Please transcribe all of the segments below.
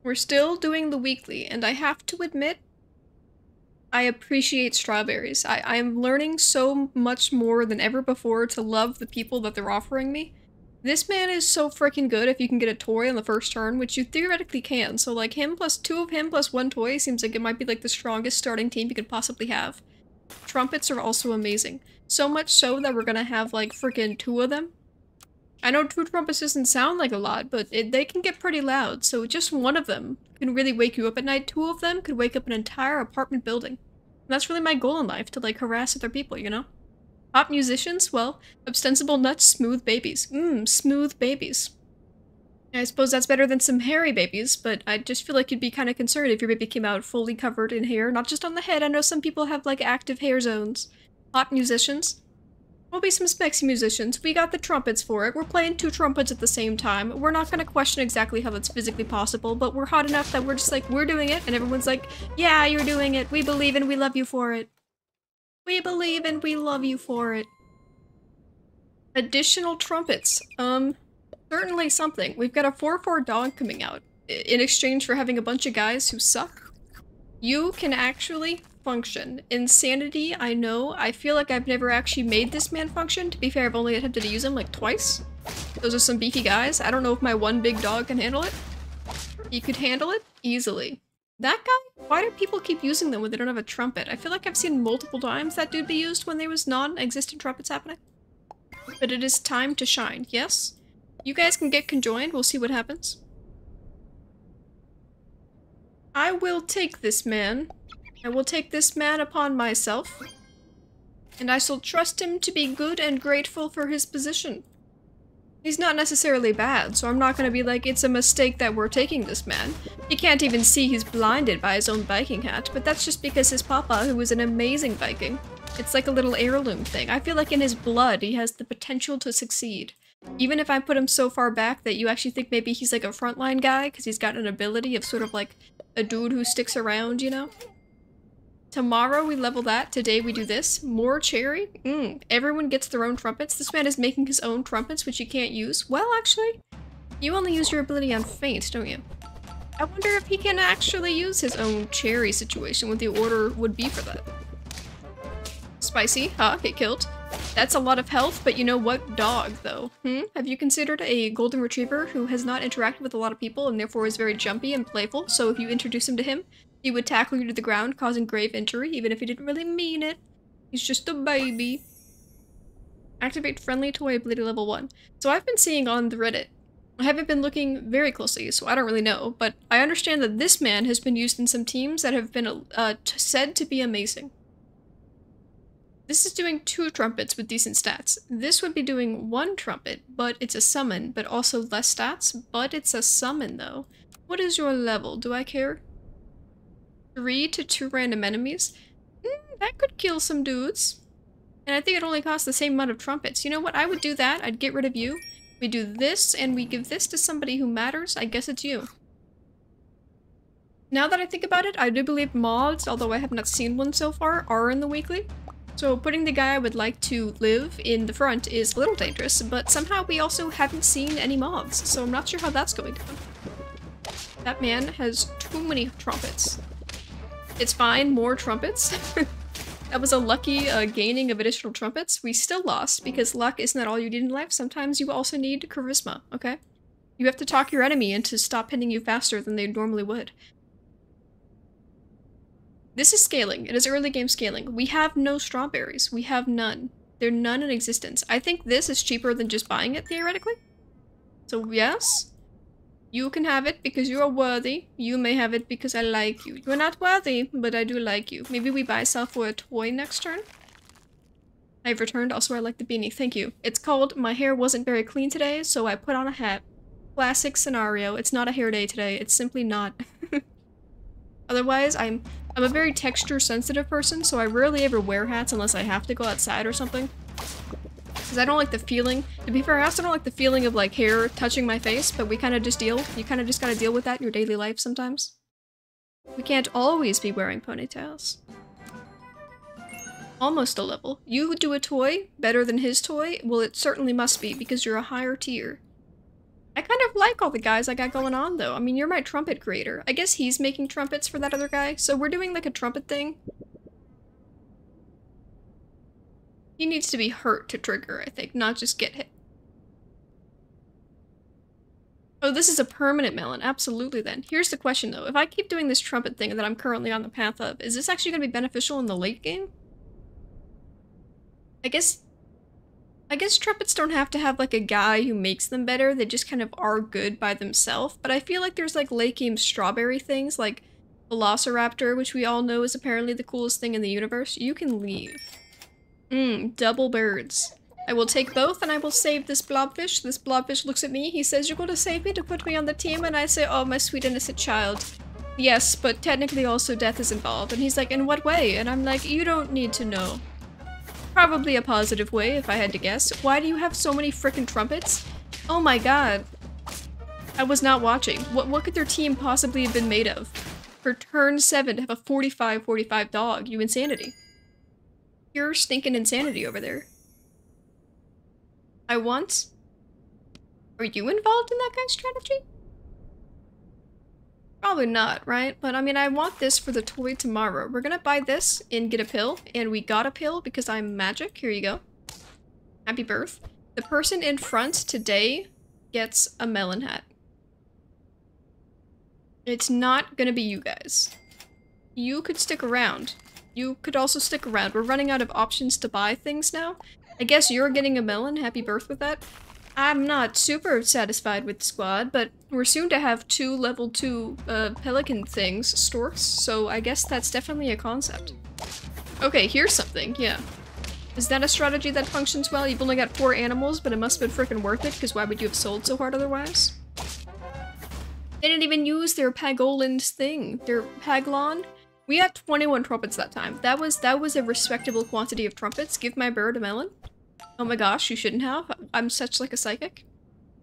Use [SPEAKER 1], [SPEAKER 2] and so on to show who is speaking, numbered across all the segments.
[SPEAKER 1] We're still doing the weekly, and I have to admit, I appreciate strawberries. I'm learning so much more than ever before to love the people that they're offering me. This man is so freaking good if you can get a toy on the first turn, which you theoretically can. So like him plus 2 of him plus 1 toy seems like it might be like the strongest starting team you could possibly have. Trumpets are also amazing. So much so that we're gonna have like freaking 2 of them. I know 2 trumpets doesn't sound like a lot, but they can get pretty loud, so just 1 of them can really wake you up at night. 2 of them could wake up an entire apartment building. And that's really my goal in life, to like harass other people, you know? Pop musicians? Well, ostensible nuts, smooth babies. Smooth babies. I suppose that's better than some hairy babies, but I just feel like you'd be kind of concerned if your baby came out fully covered in hair, not just on the head. I know some people have like active hair zones. Pop musicians? We'll be some spexy musicians. We got the trumpets for it. We're playing 2 trumpets at the same time. We're not gonna question exactly how that's physically possible, but we're hot enough that we're just like, we're doing it, and everyone's like, yeah, you're doing it. We believe and we love you for it. We believe and we love you for it. Additional trumpets. Certainly something. We've got a 4/4 dog coming out. In exchange for having a bunch of guys who suck, you can actually function. Insanity, I know. I feel like I've never actually made this man function. To be fair, I've only attempted to use him like twice. Those are some beefy guys. I don't know if my one big dog can handle it. He could handle it easily. That guy? Why do people keep using them when they don't have a trumpet? I feel like I've seen multiple times that dude be used when there was non-existent trumpets happening. But it is time to shine, yes? You guys can get conjoined, we'll see what happens. I will take this man. I will take this man upon myself. And I shall trust him to be good and grateful for his position. He's not necessarily bad, so I'm not gonna be like, it's a mistake that we're taking this man. He can't even see he's blinded by his own Viking hat, but that's just because his papa, who was an amazing Viking, it's like a little heirloom thing. I feel like in his blood, he has the potential to succeed. Even if I put him so far back that you actually think maybe he's like a frontline guy, because he's got an ability of sort of like a dude who sticks around, you know? Tomorrow we level that, today we do this. More cherry? Everyone gets their own trumpets. This man is making his own trumpets, which you can't use. Well, actually, you only use your ability on feint, don't you? I wonder if he can actually use his own cherry situation, what the order would be for that. Spicy, huh? Get killed. That's a lot of health, but you know what? Dog, though. Have you considered a golden retriever who has not interacted with a lot of people and therefore is very jumpy and playful, so if you introduce him to him, he would tackle you to the ground, causing grave injury, even if he didn't really mean it. He's just a baby. Activate friendly toy ability level 1. So I've been seeing on the Reddit. I haven't been looking very closely, so I don't really know, but I understand that this man has been used in some teams that have been said to be amazing. This is doing 2 trumpets with decent stats. This would be doing 1 trumpet, but it's a summon, but also less stats, but it's a summon though. What is your level? Do I care? 3 to 2 random enemies? That could kill some dudes. And I think it only costs the same amount of trumpets. You know what? I would do that. I'd get rid of you. We do this, and we give this to somebody who matters. I guess it's you. Now that I think about it, I do believe mods, although I have not seen one so far, are in the weekly. So putting the guy I would like to live in the front is a little dangerous, but somehow we also haven't seen any mobs, so I'm not sure how that's going down. That man has too many trumpets. It's fine, more trumpets. That was a lucky gaining of additional trumpets. We still lost, because luck is not all you need in life. Sometimes you also need charisma, okay? You have to talk your enemy into stop hitting you faster than they normally would. This is scaling. It is early game scaling. We have no strawberries. We have none. They're none in existence. I think this is cheaper than just buying it, theoretically. So yes, you can have it because you are worthy. You may have it because I like you. You're not worthy, but I do like you. Maybe we buy stuff for a toy next turn? I've returned. Also, I like the beanie. Thank you. It's called My Hair Wasn't Very Clean Today, so I put on a hat. Classic scenario. It's not a hair day today. It's simply not. Otherwise, I'm a very texture sensitive person, so I rarely ever wear hats unless I have to go outside or something. Because I don't like the feeling. To be fair, I also don't like the feeling of like hair touching my face, but we kind of just deal. You kind of just gotta deal with that in your daily life sometimes. We can't always be wearing ponytails. Almost a level. You would do a toy better than his toy? Well, it certainly must be because you're a higher tier. I kind of like all the guys I got going on, though. I mean, you're my trumpet creator. I guess he's making trumpets for that other guy, so we're doing, like, a trumpet thing. He needs to be hurt to trigger, I think, not just get hit. Oh, this is a permanent melon. Absolutely, then. Here's the question, though. If I keep doing this trumpet thing that I'm currently on the path of, is this actually going to be beneficial in the late game? I guess trumpets don't have to have, like, a guy who makes them better. They just kind of are good by themselves. But I feel like there's, like, late game strawberry things, like Velociraptor, which we all know is apparently the coolest thing in the universe. You can leave. Double birds. I will take both, and I will save this blobfish. This blobfish looks at me. He says, "You're going to save me to put me on the team?" And I say, "Oh, my sweet innocent child. Yes, but technically also death is involved." And he's like, "In what way?" And I'm like, "You don't need to know." Probably a positive way, if I had to guess. Why do you have so many frickin' trumpets? Oh my god. I was not watching. What could their team possibly have been made of? For turn 7 to have a 45-45 dog. You insanity. Pure stinking insanity over there. I want... Are you involved in that kind of strategy? Probably not, right? But I mean, I want this for the toy tomorrow. We're gonna buy this and get a pill. And we got a pill because I'm magic. Here you go. Happy birth. The person in front today gets a melon hat. It's not gonna be you guys. You could stick around. You could also stick around. We're running out of options to buy things now. I guess you're getting a melon. Happy birth with that. I'm not super satisfied with the squad, but we're soon to have 2 level 2 pelican things, storks, so I guess that's definitely a concept. Okay, here's something, yeah. Is that a strategy that functions well? You've only got 4 animals, but it must have been freaking worth it, because why would you have sold so hard otherwise? They didn't even use their Pagoland thing, their Paglon. We had 21 trumpets that time. That was a respectable quantity of trumpets. Give my bird a melon. Oh my gosh, you shouldn't have. I'm such like a psychic.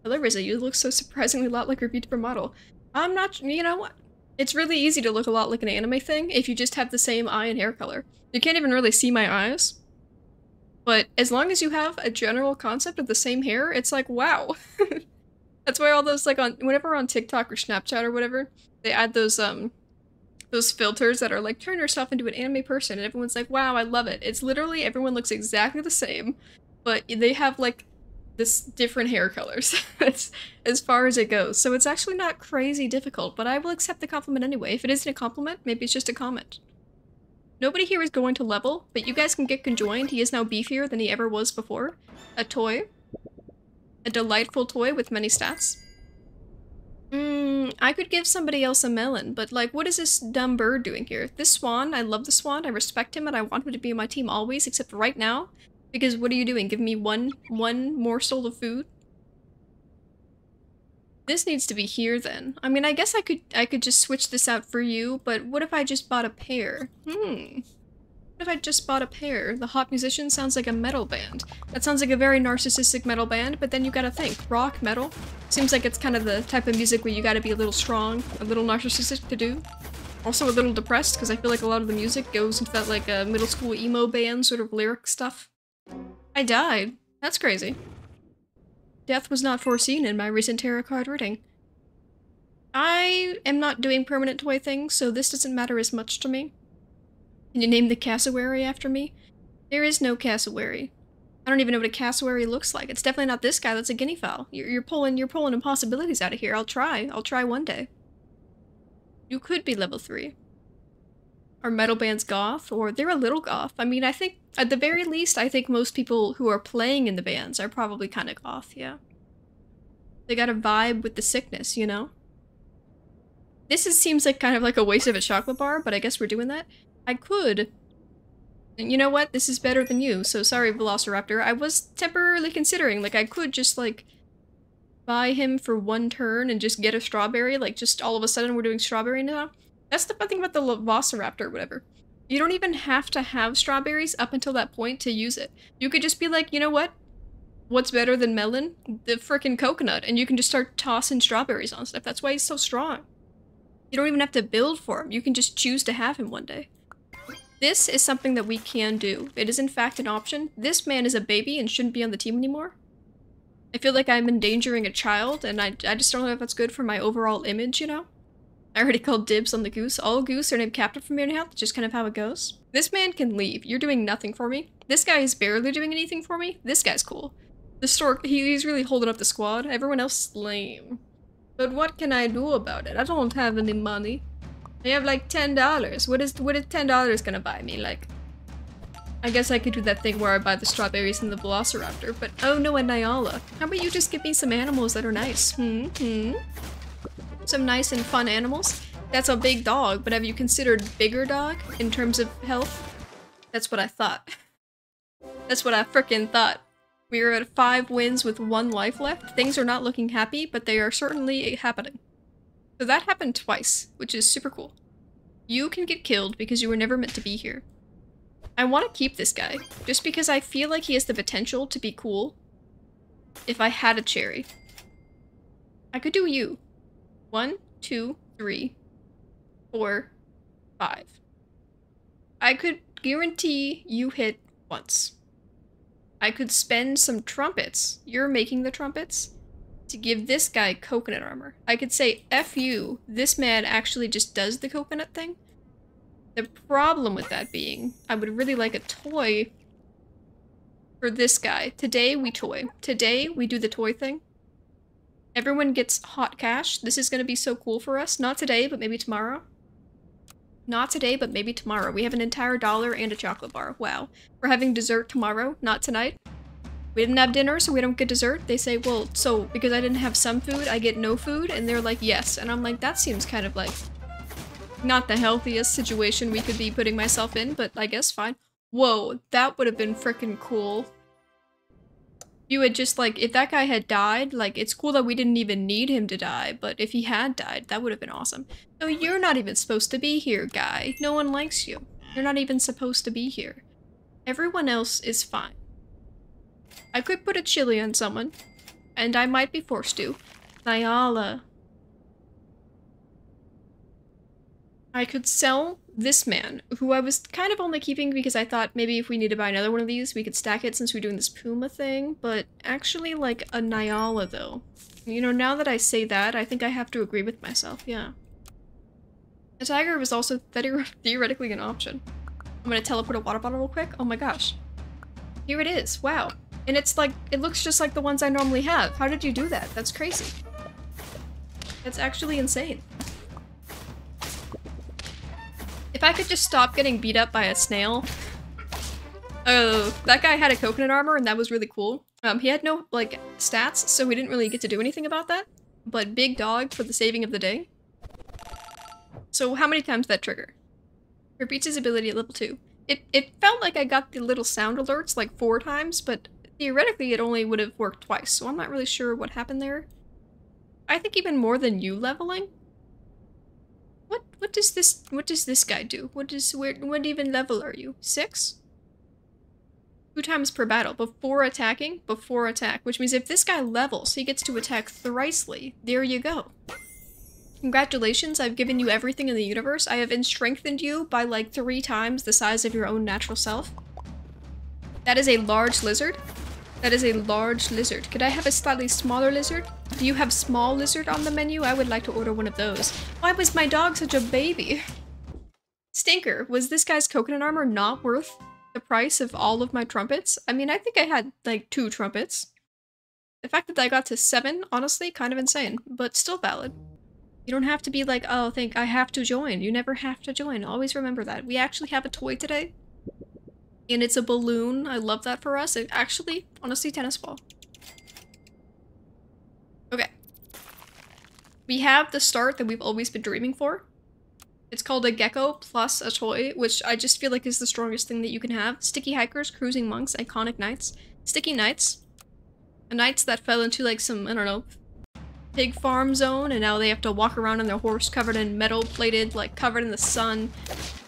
[SPEAKER 1] Hello, Rizza, you look so surprisingly a lot like your beautiful model. I'm not, you know what? It's really easy to look a lot like an anime thing if you just have the same eye and hair color. You can't even really see my eyes. But as long as you have a general concept of the same hair, it's like, wow. That's why all those, like, whenever on TikTok or Snapchat or whatever, they add those filters that are like, turn yourself into an anime person, and everyone's like, wow, I love it. It's literally, everyone looks exactly the same, but they have, like, this different hair colors. That's as far as it goes. So it's actually not crazy difficult, but I will accept the compliment anyway. If it isn't a compliment, maybe it's just a comment. Nobody here is going to level, but you guys can get conjoined. He is now beefier than he ever was before. A toy. A delightful toy with many stats. I could give somebody else a melon, but like, what is this dumb bird doing here? This swan, I love the swan, I respect him, and I want him to be on my team always, except right now. Because what are you doing? Give me one morsel of food? This needs to be here then. I mean, I guess I could just switch this out for you, but what if I just bought a pair? What if I just bought a pair? The Hot Musician sounds like a metal band. That sounds like a very narcissistic metal band, but then you gotta think. Rock, metal? Seems like it's kind of the type of music where you gotta be a little strong, a little narcissistic to do. Also a little depressed, because I feel like a lot of the music goes into that, like, middle school emo band sort of lyric stuff. I died. That's crazy. Death was not foreseen in my recent tarot card reading. I am not doing permanent toy things, so this doesn't matter as much to me. Can you name the cassowary after me? There is no cassowary. I don't even know what a cassowary looks like. It's definitely not this guy. That's a guinea fowl. You're pulling impossibilities out of here. I'll try one day. You could be level 3. Are metal bands goth? Or they're a little goth. I mean, I think, at the very least, I think most people who are playing in the bands are probably kind of goth, yeah. They got a vibe with the sickness, you know? Seems like kind of like a waste of a chocolate bar, but I guess we're doing that. I could. And you know what? This is better than you, so sorry, Velociraptor. I was temporarily considering, like, I could just, like, buy him for 1 turn and just get a strawberry, like, just all of a sudden we're doing strawberry now. That's the fun thing about the Velociraptor or whatever. You don't even have to have strawberries up until that point to use it. You could just be like, you know what? What's better than melon? The frickin' coconut, and you can just start tossing strawberries on stuff. That's why he's so strong. You don't even have to build for him. You can just choose to have him one day. This is something that we can do. It is in fact an option. This man is a baby and shouldn't be on the team anymore. I feel like I'm endangering a child, and I just don't know if that's good for my overall image, you know? I already called dibs on the goose. All goose are named Captain from here on out. That's just kind of how it goes. This man can leave. You're doing nothing for me. This guy is barely doing anything for me. This guy's cool. The stork, he's really holding up the squad. Everyone else is lame. But what can I do about it? I don't have any money. I have like $10. What is $10 gonna buy me? Like, I guess I could do that thing where I buy the strawberries and the velociraptor, but oh no, a Nyala. How about you just give me some animals that are nice? Some nice and fun animals? That's a big dog, but have you considered bigger dog in terms of health? That's what I thought. That's what I frickin' thought. We are at 5 wins with 1 life left. Things are not looking happy, but they are certainly happening. So that happened twice, which is super cool. You can get killed because you were never meant to be here. I want to keep this guy, just because I feel like he has the potential to be cool. If I had a cherry. I could do you. 1, 2, 3, 4, 5. I could guarantee you hit once. I could spend some trumpets. You're making the trumpets. To give this guy coconut armor. I could say, F you, this man actually just does the coconut thing. The problem with that being, I would really like a toy for this guy. Today we toy. Today we do the toy thing. Everyone gets hot cash. This is going to be so cool for us. Not today, but maybe tomorrow. Not today, but maybe tomorrow. We have an entire $1 and a chocolate bar. Wow. We're having dessert tomorrow, not tonight. We didn't have dinner, so we don't get dessert. They say, well, so because I didn't have some food, I get no food? And they're like, yes. And I'm like, that seems kind of like not the healthiest situation we could be putting myself in, but I guess fine. Whoa, that would have been freaking cool. You had just, like, if that guy had died, like, it's cool that we didn't even need him to die, but if he had died, that would have been awesome. No, you're not even supposed to be here, guy. No one likes you. You're not even supposed to be here. Everyone else is fine. I could put a chili on someone, and I might be forced to. Nyala. I could sell this man, who I was kind of only keeping because I thought maybe if we need to buy another one of these, we could stack it since we're doing this Puma thing, but actually like a Nyala though. You know, now that I say that, I think I have to agree with myself, yeah. A tiger was also theoretically an option. I'm gonna teleport a water bottle real quick. Oh my gosh. Here it is, wow. And it's like, it looks just like the ones I normally have. How did you do that? That's crazy. That's actually insane. If I could just stop getting beat up by a snail. Oh, that guy had a coconut armor and that was really cool. He had no, like, stats, so we didn't really get to do anything about that. But big dog for the saving of the day. So how many times that trigger? Repeats his ability at level 2. It felt like I got the little sound alerts like 4 times, but theoretically it only would have worked twice, so I'm not really sure what happened there. I think even more than you leveling. What does this guy do? What even level are you? 6? 2 times per battle. Before attacking? Before attack. Which means if this guy levels, he gets to attack thrisely. There you go. Congratulations, I've given you everything in the universe. I have strengthened you by like 3 times the size of your own natural self. That is a large lizard. That is a large lizard. Could I have a slightly smaller lizard? Do you have small lizard on the menu? I would like to order one of those. Why was my dog such a baby? Stinker, was this guy's coconut armor not worth the price of all of my trumpets? I mean, I think I had like 2 trumpets. The fact that I got to 7, honestly, kind of insane, but still valid. You don't have to be like, oh, I have to join. You never have to join. Always remember that. We actually have a toy today. And it's a balloon. I love that for us. It actually, honestly, tennis ball. Okay. We have the start that we've always been dreaming for. It's called a gecko plus a toy, which I just feel like is the strongest thing that you can have. Sticky hikers, cruising monks, iconic knights. Sticky knights. Knights that fell into like some, I don't know, pig farm zone, and now they have to walk around on their horse covered in metal plated, like covered in the sun,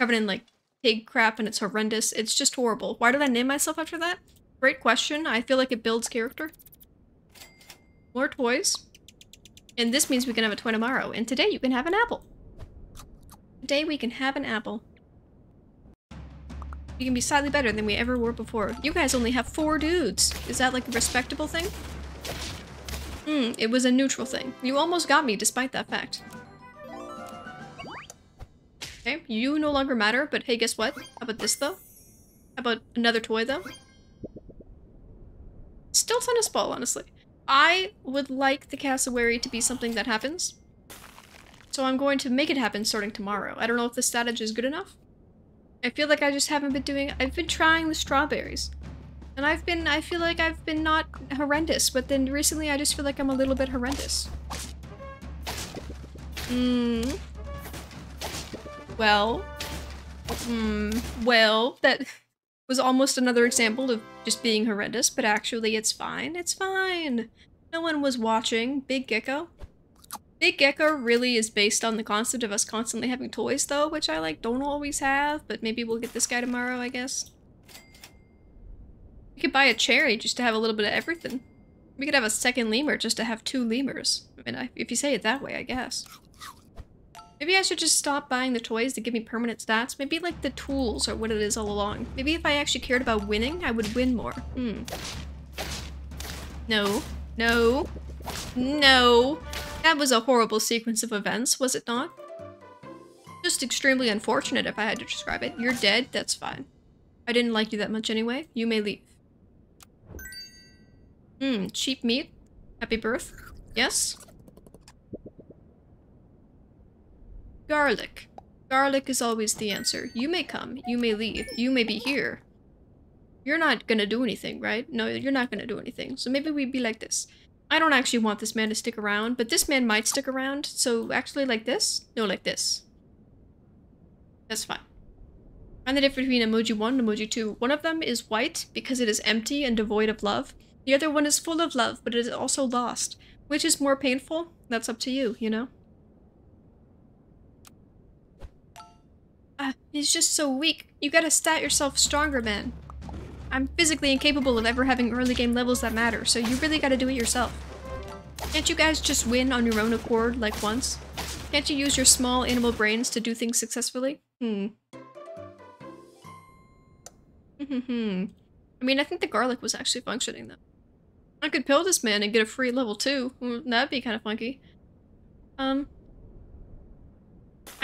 [SPEAKER 1] covered in like pig crap, and it's horrendous. It's just horrible. Why did I name myself after that? Great question. I feel like it builds character. More toys. And this means we can have a toy tomorrow. And today you can have an apple. Today we can have an apple. We can be slightly better than we ever were before. You guys only have 4 dudes. Is that like a respectable thing? It was a neutral thing. You almost got me despite that fact. Okay, you no longer matter, but hey, guess what? How about this, though? How about another toy, though? Still tennis ball, honestly. I would like the cassowary to be something that happens. So I'm going to make it happen starting tomorrow. I don't know if the strategy is good enough. I feel like I just haven't been doing- I've been trying the strawberries. And I feel like I've been not horrendous, but then recently I just feel like I'm a little bit horrendous. Well, that was almost another example of just being horrendous, but actually it's fine. It's fine. No one was watching. Big Gecko. Big Gecko really is based on the concept of us constantly having toys, though, which I, like, don't always have, but maybe we'll get this guy tomorrow, I guess. We could buy a cherry just to have a little bit of everything. We could have a second lemur just to have 2 lemurs. I mean, if you say it that way, I guess. Maybe I should just stop buying the toys that give me permanent stats. Maybe, like, the tools are what it is all along. Maybe if I actually cared about winning, I would win more. No. No. No. That was a horrible sequence of events, was it not? Just extremely unfortunate if I had to describe it. You're dead, that's fine. I didn't like you that much anyway. You may leave. Cheap meat. Happy birth. Yes? Garlic. Garlic is always the answer. You may come. You may leave. You may be here. You're not gonna do anything, right? No, you're not gonna do anything. So maybe we'd be like this. I don't actually want this man to stick around, but this man might stick around. So actually like this? No, like this. That's fine. And the difference between emoji 1 and emoji 2. One of them is white because it is empty and devoid of love. The other one is full of love, but it is also lost. Which is more painful? That's up to you, you know? He's just so weak. You gotta stat yourself stronger, man. I'm physically incapable of ever having early game levels that matter, so you really gotta do it yourself. Can't you guys just win on your own accord, like once? Can't you use your small animal brains to do things successfully? I mean, I think the garlic was actually functioning, though. I could pill this man and get a free level 2. That'd be kind of funky. I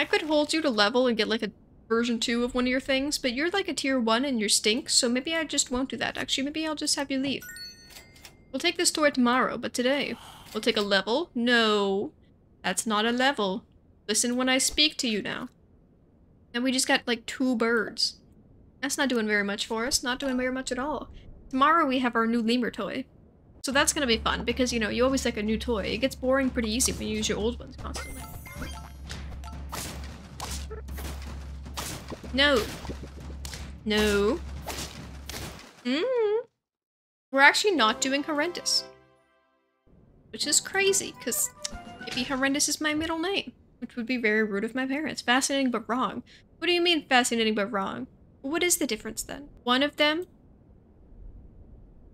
[SPEAKER 1] could hold you to level and get, like, a version 2 of one of your things, but you're like a tier 1 and you're stink, so maybe I just won't do that. Actually, maybe I'll just have you leave. We'll take this toy tomorrow, but today, we'll take a level? No, that's not a level. Listen when I speak to you now. And we just got like 2 birds. That's not doing very much for us, not doing very much at all. Tomorrow we have our new lemur toy. So that's gonna be fun, because, you know, you always like a new toy. It gets boring pretty easy when you use your old ones constantly. No. No. We're actually not doing horrendous. Which is crazy, because maybe horrendous is my middle name. Which would be very rude of my parents. Fascinating but wrong. What do you mean fascinating but wrong? What is the difference then? One of them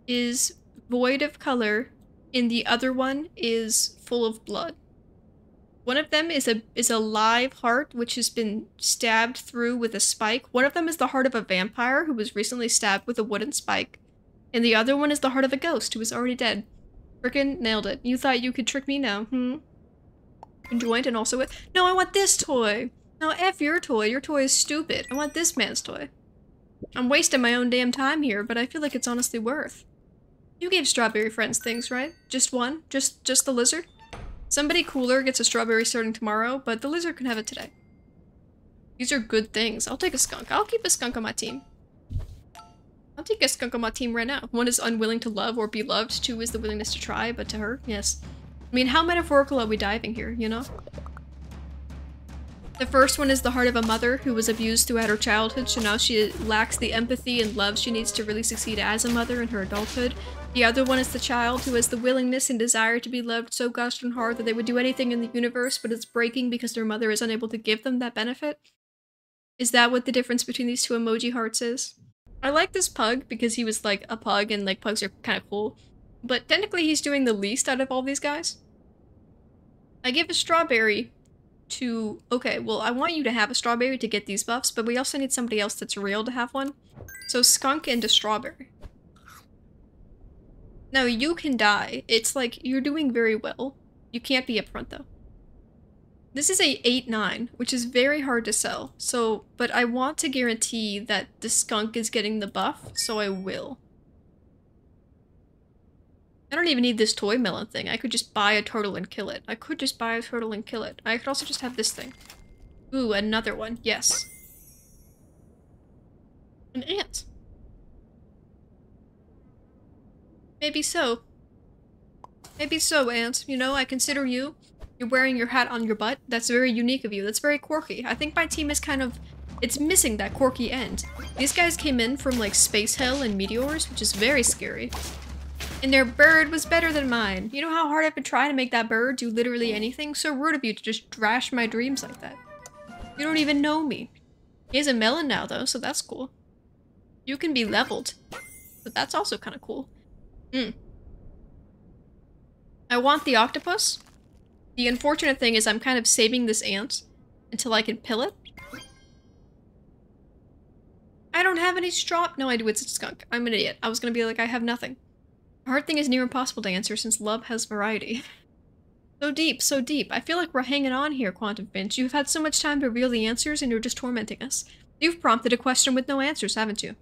[SPEAKER 1] is void of color, and the other one is full of blood. One of them is a live heart, which has been stabbed through with a spike. One of them is the heart of a vampire who was recently stabbed with a wooden spike. And the other one is the heart of a ghost who is already dead. Frickin' nailed it. You thought you could trick me now, Conjoined and also with- No, I want this toy! No, F your toy. Your toy is stupid. I want this man's toy. I'm wasting my own damn time here, but I feel like it's honestly worth. You gave Strawberry Friends things, right? Just one? Just the lizard? Somebody cooler gets a strawberry starting tomorrow, but the lizard can have it today. These are good things. I'll take a skunk. I'll keep a skunk on my team. I'll take a skunk on my team right now. 1 is unwilling to love or be loved. 2 is the willingness to try, but to her, yes. I mean, how metaphorical are we diving here, you know? The first one is the heart of a mother who was abused throughout her childhood, so now she lacks the empathy and love she needs to really succeed as a mother in her adulthood. The other one is the child who has the willingness and desire to be loved so gosh darn hard that they would do anything in the universe, but it's breaking because their mother is unable to give them that benefit. Is that what the difference between these 2 emoji hearts is? I like this pug because he was like a pug and like pugs are kind of cool, but technically he's doing the least out of all these guys. I give a strawberry to- okay, well I want you to have a strawberry to get these buffs, but we also need somebody else that's real to have one. So skunk and a strawberry. No, you can die. It's like, you're doing very well. You can't be up front, though. This is a 8-9, which is very hard to sell. So, but I want to guarantee that the skunk is getting the buff, so I will. I don't even need this toy melon thing. I could just buy a turtle and kill it. I could also just have this thing. Ooh, another one. Yes. An ant. Maybe so. Maybe so, ant. You know, I consider you. You're wearing your hat on your butt. That's very unique of you. That's very quirky. I think my team is kind of... It's missing that quirky end. These guys came in from, like, space hell and meteors, which is very scary. And their bird was better than mine. You know how hard I've been trying to make that bird do literally anything? So rude of you to just trash my dreams like that. You don't even know me. He has a melon now, though, so that's cool. You can be leveled. But that's also kind of cool. I want the octopus. The unfortunate thing is I'm kind of saving this ant until I can pill it. I don't have any straw. No, I do. It's a skunk. I'm an idiot. I was gonna be like, I have nothing. The hard thing is near impossible to answer since love has variety. So deep, so deep. I feel like we're hanging on here, Quantum Finch. You've had so much time to reveal the answers and you're just tormenting us. You've prompted a question with no answers, haven't you?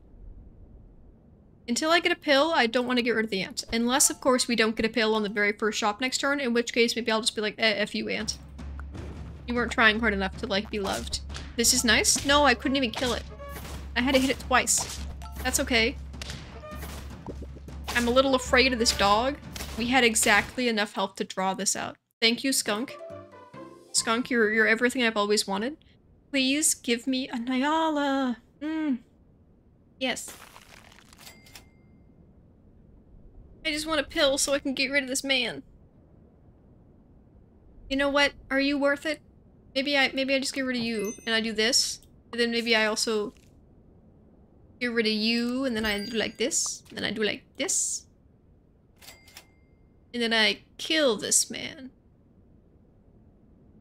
[SPEAKER 1] Until I get a pill, I don't want to get rid of the ant. Unless, of course, we don't get a pill on the very first shop next turn, in which case maybe I'll just be like, F you, ant. You weren't trying hard enough to, like, be loved. This is nice? No, I couldn't even kill it. I had to hit it twice. That's okay. I'm a little afraid of this dog. We had exactly enough health to draw this out. Thank you, skunk. Skunk, you're everything I've always wanted. Please give me a Nyala. Yes. I just want a pill so I can get rid of this man. You know what? Are you worth it? Maybe I just get rid of you and I do this. And then maybe I also get rid of you and then I do like this. And then I do like this. And then I kill this man.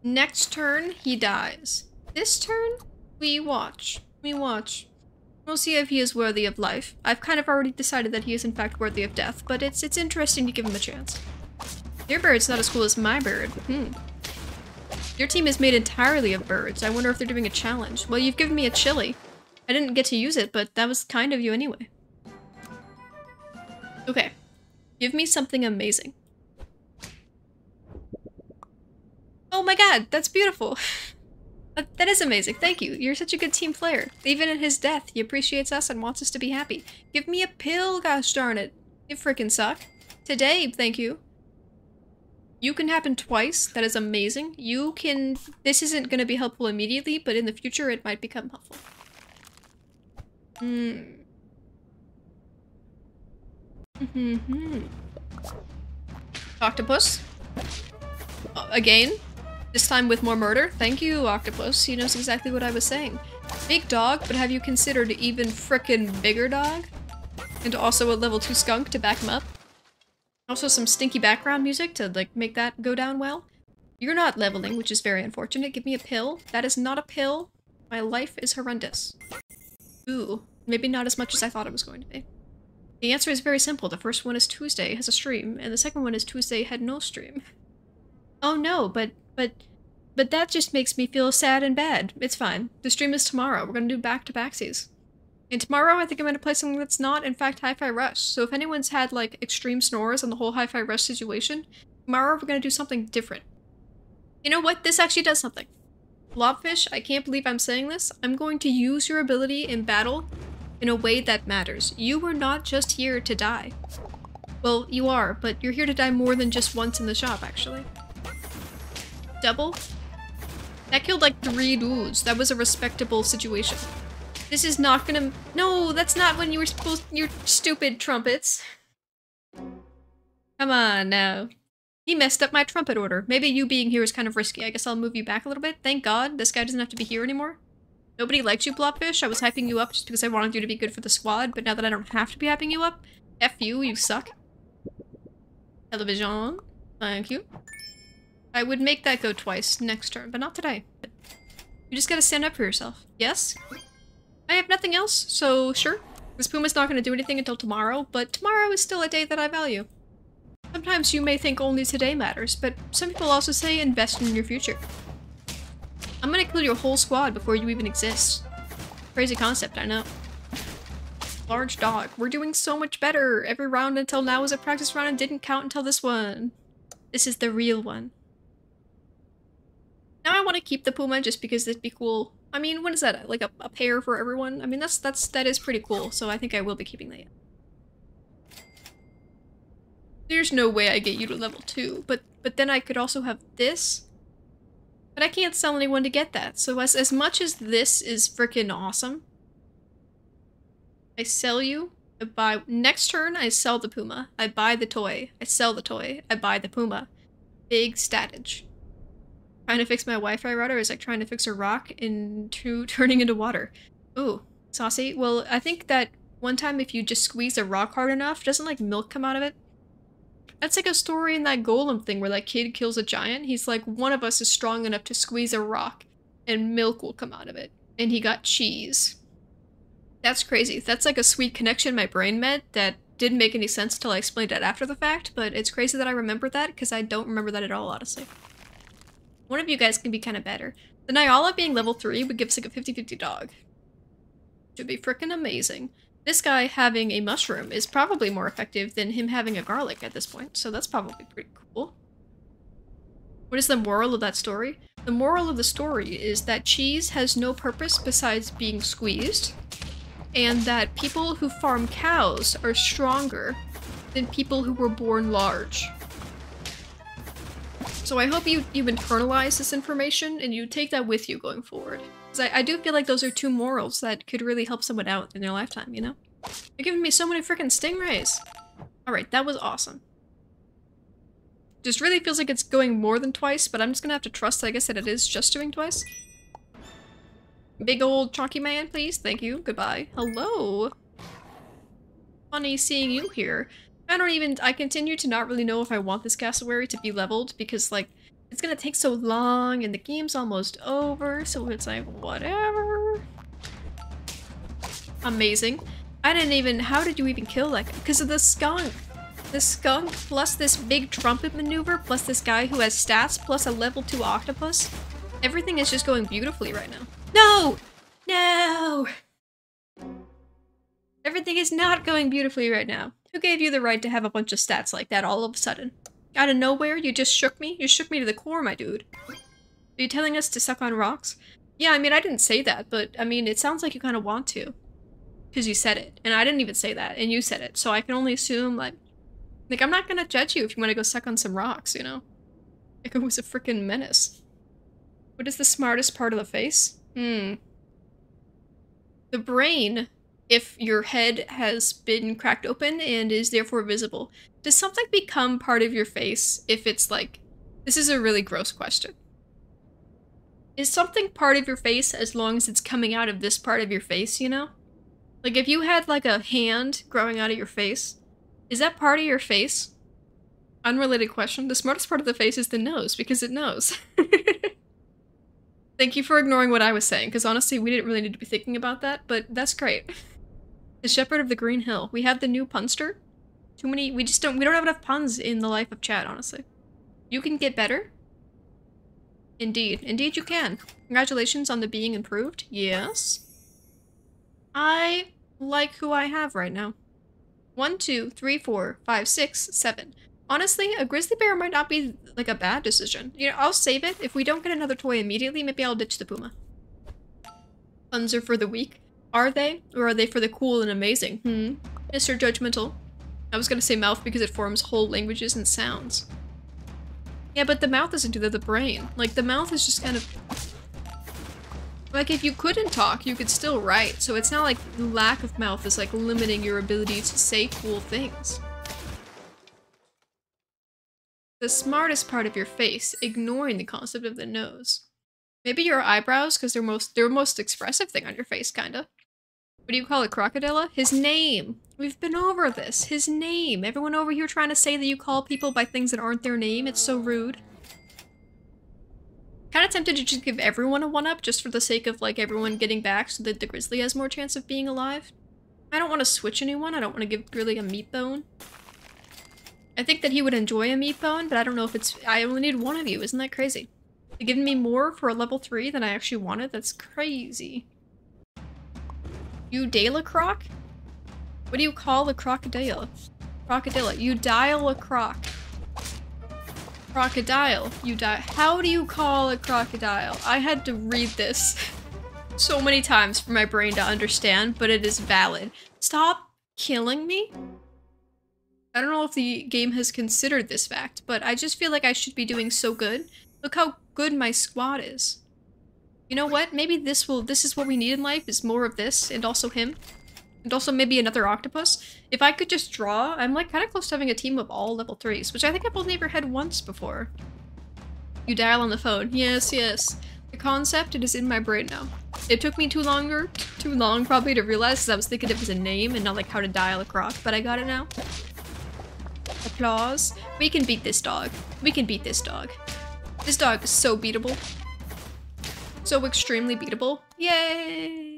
[SPEAKER 1] Next turn, he dies. This turn, we watch. We watch. We'll see if he is worthy of life. I've kind of already decided that he is in fact worthy of death, but it's interesting to give him a chance. Your bird's not as cool as my bird. Your team is made entirely of birds. I wonder if they're doing a challenge. Well, you've given me a chili. I didn't get to use it, but that was kind of you anyway. Okay. Give me something amazing. Oh my god, that's beautiful. That is amazing. Thank you. You're such a good team player. Even in his death, he appreciates us and wants us to be happy. Give me a pill, gosh darn it. You frickin' suck. Today, thank you. You can happen twice. That is amazing. You can... This isn't going to be helpful immediately, but in the future it might become helpful. Octopus. Again. This time with more murder. Thank you, Octopus. He knows exactly what I was saying. Big dog, but have you considered even frickin' bigger dog? And also a level 2 skunk to back him up. Also some stinky background music to, like, make that go down well. You're not leveling, which is very unfortunate. Give me a pill. That is not a pill. My life is horrendous. Ooh. Maybe not as much as I thought it was going to be. The answer is very simple. The first one is Tuesday has a stream, and the second one is Tuesday had no stream. Oh no, but that just makes me feel sad and bad. It's fine. The stream is tomorrow. We're gonna do back-to-backsies. And tomorrow I think I'm gonna play something that's not, in fact, Hi-Fi Rush. So if anyone's had, like, extreme snores on the whole Hi-Fi Rush situation, tomorrow we're gonna do something different. You know what? This actually does something. Blobfish, I can't believe I'm saying this. I'm going to use your ability in battle in a way that matters. You were not just here to die. Well, you are, but you're here to die more than just once in the shop, actually. Double? That killed like 3 dudes. That was a respectable situation. This is not gonna- No, that's not when you were supposed- you stupid trumpets. Come on now. He messed up my trumpet order. Maybe you being here is kind of risky. I guess I'll move you back a little bit. Thank God, this guy doesn't have to be here anymore. Nobody likes you, Blobfish. I was hyping you up just because I wanted you to be good for the squad, but now that I don't have to be hyping you up, F you, you suck. Television. Thank you. I would make that go twice next turn, but not today. You just gotta stand up for yourself. Yes? I have nothing else, so sure. This Puma's not gonna do anything until tomorrow, but tomorrow is still a day that I value. Sometimes you may think only today matters, but some people also say invest in your future. I'm gonna kill your whole squad before you even exist. Crazy concept, I know. Large dog. We're doing so much better. Every round until now was a practice round and didn't count until this one. This is the real one. Now I want to keep the puma just because it'd be cool. I mean, what is that? Like a pair for everyone? I mean, that is pretty cool, so I think I will be keeping that. There's no way I get you to level 2, but then I could also have this. But I can't sell anyone to get that, so as much as this is freaking awesome, I sell you, I buy, next turn I sell the puma, I buy the toy, I sell the toy, I buy the puma. Big statage. Trying to fix my Wi-Fi router is like trying to fix a rock into turning into water. Ooh, saucy. Well, I think that one time if you just squeeze a rock hard enough, doesn't like milk come out of it? That's like a story in that Golem thing where that kid kills a giant. He's like, one of us is strong enough to squeeze a rock and milk will come out of it. And he got cheese. That's crazy. That's like a sweet connection my brain made that didn't make any sense until I explained it after the fact, but it's crazy that I remember that because I don't remember that at all, honestly. One of you guys can be kind of better. The Nyala being level 3 would give us like a 50-50 dog. Should be freaking amazing. This guy having a mushroom is probably more effective than him having a garlic at this point, so that's probably pretty cool. What is the moral of that story? The moral of the story is that cheese has no purpose besides being squeezed, and that people who farm cows are stronger than people who were born large. So I hope you internalize this information and you take that with you going forward. Because I do feel like those are two morals that could really help someone out in their lifetime, you know? You're giving me so many freaking stingrays! Alright, that was awesome. Just really feels like it's going more than twice, but I'm just gonna have to trust, I guess, that it is just doing twice. Big old chunky man, please. Thank you. Goodbye. Hello. Funny seeing you here. I continue to not really know if I want this cassowary to be leveled because, like, it's gonna take so long and the game's almost over, so it's like, whatever. Amazing. I didn't even- how did you even kill that guy? Because of the skunk. The skunk plus this big trumpet maneuver plus this guy who has stats plus a level 2 octopus. Everything is just going beautifully right now. No! No! Everything is not going beautifully right now. Who gave you the right to have a bunch of stats like that all of a sudden? Out of nowhere, you just shook me? You shook me to the core, my dude. Are you telling us to suck on rocks? Yeah, I mean, I didn't say that, but, I mean, it sounds like you kind of want to. Because you said it, and I didn't even say that, and you said it, so I can only assume, like, I'm not gonna judge you if you want to go suck on some rocks, you know? Like, it was a freaking menace. What is the smartest part of the face? The brain, if your head has been cracked open and is therefore visible. Does something become part of your face if it's like... This is a really gross question. Is something part of your face as long as it's coming out of this part of your face, you know? Like if you had like a hand growing out of your face, is that part of your face? Unrelated question. The smartest part of the face is the nose because it knows. Thank you for ignoring what I was saying, because honestly, we didn't really need to be thinking about that, but that's great. The Shepherd of the Green Hill. We have the new punster. Too many- we don't have enough puns in the life of chat, honestly. You can get better. Indeed. Indeed you can. Congratulations on the being improved. Yes. I like who I have right now. 1, 2, 3, 4, 5, 6, 7. Honestly, a grizzly bear might not be, like, a bad decision. You know, I'll save it. If we don't get another toy immediately, maybe I'll ditch the puma. Puns are for the weak. Are they? Or are they for the cool and amazing? Mr. Judgmental. I was gonna say mouth because it forms whole languages and sounds. Yeah, but the mouth doesn't do that, the brain. Like, the mouth is just kind of... Like, if you couldn't talk, you could still write, so it's not like the lack of mouth is, like, limiting your ability to say cool things. The smartest part of your face, ignoring the concept of the nose. Maybe your eyebrows, because they're most expressive thing on your face, kinda. What do you call it, crocodilla? His name! We've been over this. His name! Everyone over here trying to say that you call people by things that aren't their name. It's so rude. Kinda tempted to just give everyone a 1-up, just for the sake of, like, everyone getting back so that the grizzly has more chance of being alive. I don't want to switch anyone. I don't want to give Grizzly a meat bone. I think that he would enjoy a meat bone, but I don't know if it's- I only need one of you, isn't that crazy? They're giving me more for a level 3 than I actually wanted, that's crazy. You Dalacroc? What do you call a crocodile? Crocodile. You dial a croc. Crocodile. You die. How do you call a crocodile? I had to read this so many times for my brain to understand, but it is valid. Stop killing me? I don't know if the game has considered this fact, but I just feel like I should be doing so good. Look how good my squad is. You know what? Maybe this is what we need in life, is more of this, and also him. And also maybe another octopus. If I could just draw, I'm like kind of close to having a team of all level 3s, which I think I've only ever had once before. You dial on the phone. Yes, yes. The concept, it is in my brain now. It took me too long probably to realize, because I was thinking it was a name and not like how to dial a croc, but I got it now. Applause. We can beat this dog. We can beat this dog. This dog is so beatable. So extremely beatable. Yay!